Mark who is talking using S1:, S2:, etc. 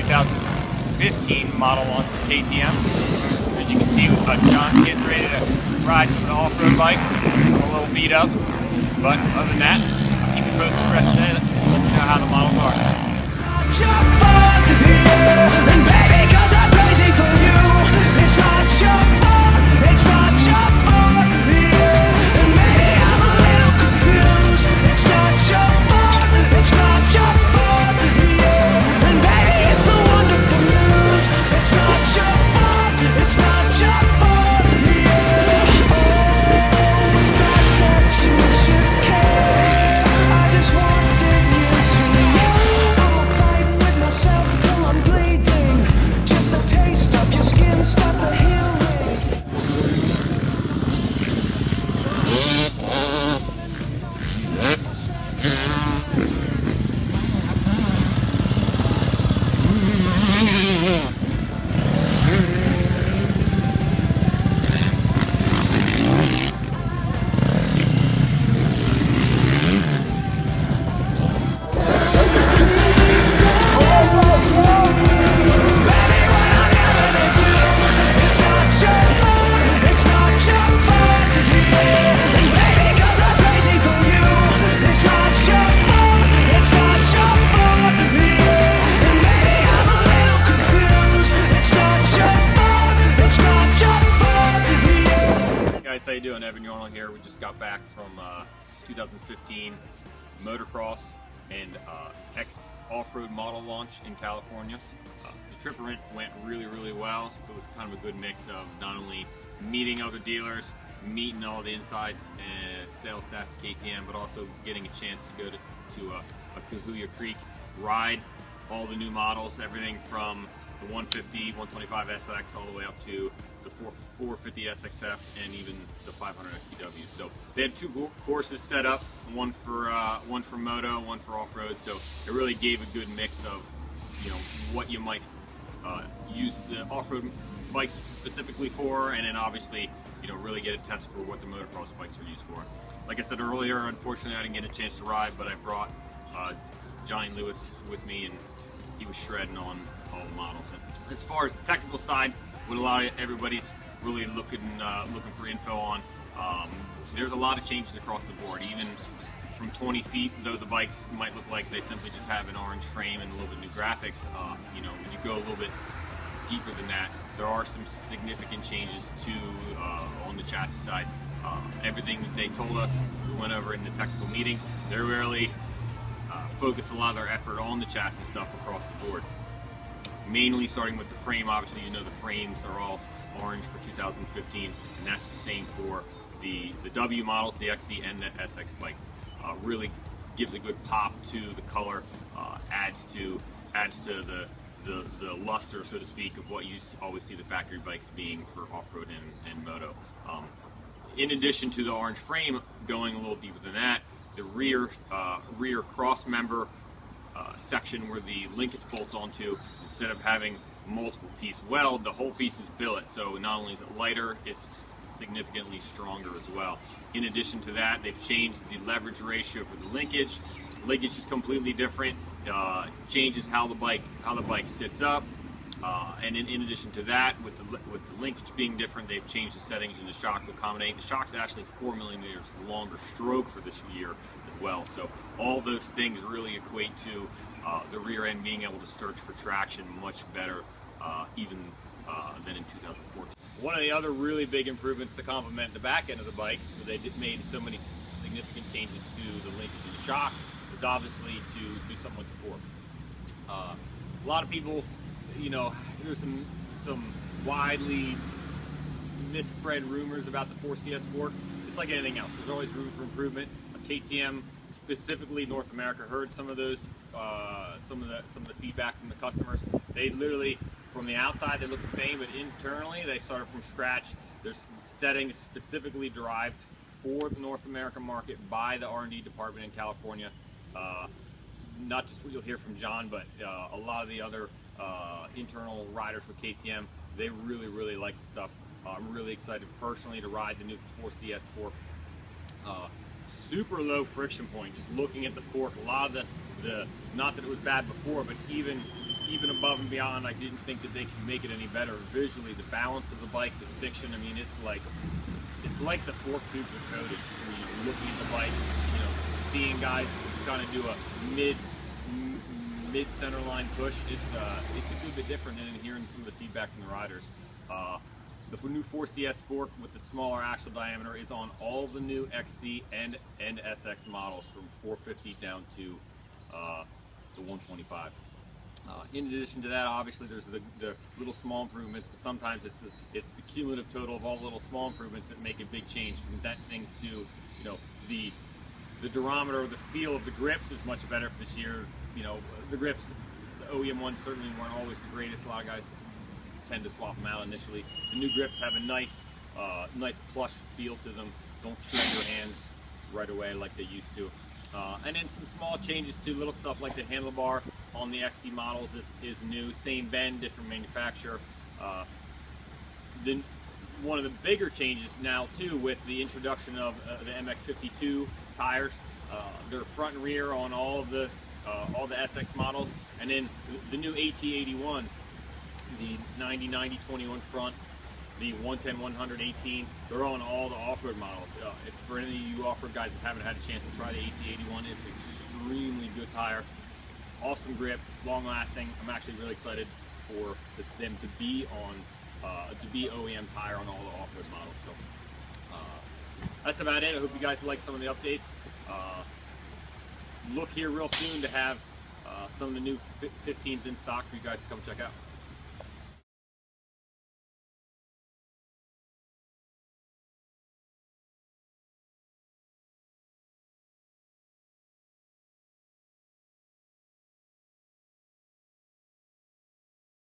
S1: 2015 model launch for KTM. As you can see, John's getting ready to ride some of the off-road bikes. A little beat up, but other than that, I'll keep you posted the rest of the day. Let you know how the models are. How you doing? Evan Yarnall here. We just got back from 2015 motocross and X off-road model launch in California. The trip went really well. It was kind of a good mix of not only meeting other dealers, meeting all the insides and sales staff at KTM, but also getting a chance to go to Cahuilla Creek, ride all the new models, everything from the 150, 125 SX all the way up to the 450 SXF and even the 500 XTW. So they had two courses set up, one for moto, one for off-road. So it really gave a good mix of, you know, what you might use the off-road bikes specifically for, and then obviously, you know, really get a test for what the motocross bikes are used for. Like I said earlier, unfortunately I didn't get a chance to ride, but I brought Johnny Lewis with me, and he was shredding on all the models. And as far as the technical side, what a lot of everybody's really looking for info on, there's a lot of changes across the board. Even from 20 feet, though the bikes might look like they simply just have an orange frame and a little bit new graphics, you know, when you go a little bit deeper than that, there are some significant changes on the chassis side. Everything that they told us, we went over in the technical meetings. They really focus a lot of their effort on the chassis stuff across the board. Mainly starting with the frame. Obviously, you know, the frames are all orange for 2015, and that's the same for the W models, the XC and the SX bikes. Really gives a good pop to the color, adds to the luster, so to speak, of what you always see the factory bikes being for off-road and moto. In addition to the orange frame, going a little deeper than that, the rear cross member section where the linkage bolts onto, instead of having multiple piece weld, the whole piece is billet. So not only is it lighter, it's significantly stronger as well. In addition to that, they've changed the leverage ratio for the linkage. Linkage is completely different. Changes how the bike sits up. And in addition to that, with the linkage being different, they've changed the settings in the shock to accommodate. The shock's actually 4 millimeters longer stroke for this year as well. So all those things really equate to the rear end being able to search for traction much better even than in 2014. One of the other really big improvements to complement the back end of the bike, where they made so many significant changes to the linkage and the shock, is obviously to do something with the fork. A lot of people, you know, there's some widely misspread rumors about the 4CS fork. It's like anything else. There's always room for improvement. KTM, specifically North America, heard some of those, some of the feedback from the customers. They literally, from the outside, they look the same, but internally, they started from scratch. There's settings specifically derived for the North American market by the R&D department in California. Not just what you'll hear from John, but a lot of the other internal riders with KTM, they really like the stuff. I'm really excited personally to ride the new 4CS fork. Super low friction point. Just looking at the fork, a lot of the not that it was bad before, but even even above and beyond, I didn't think that they could make it any better visually. The balance of the bike, the stiction, I mean, it's like the fork tubes are coated. When you're looking at the bike, you know, seeing guys kind of do a mid center line push, it's a good bit different than hearing some of the feedback from the riders. The new 4CS fork with the smaller axle diameter is on all the new XC and SX models from 450 down to the 125. In addition to that, obviously there's the little small improvements, but sometimes it's the cumulative total of all the little small improvements that make a big change from that thing to, you know, the durometer, the feel of the grips is much better for this year. You know, the grips, the OEM ones certainly weren't always the greatest. A lot of guys tend to swap them out initially. The new grips have a nice plush feel to them. Don't shred your hands right away like they used to. And then some small changes to little stuff like the handlebar on the XC models is new. Same bend, different manufacturer. Then one of the bigger changes now too, with the introduction of the MX52 tires. They're front and rear on all the SX models, and then the new AT81s, the 90, 90, 21 front, the 110, 100, 18, they're on all the off-road models. If for any of you off-road guys that haven't had a chance to try the AT81, it's an extremely good tire, awesome grip, long-lasting. I'm actually really excited for them to be on, OEM tire on all the off-road models. So that's about it. I hope you guys like some of the updates. Look here real soon to have some of the new 15s in stock for you guys to come check out.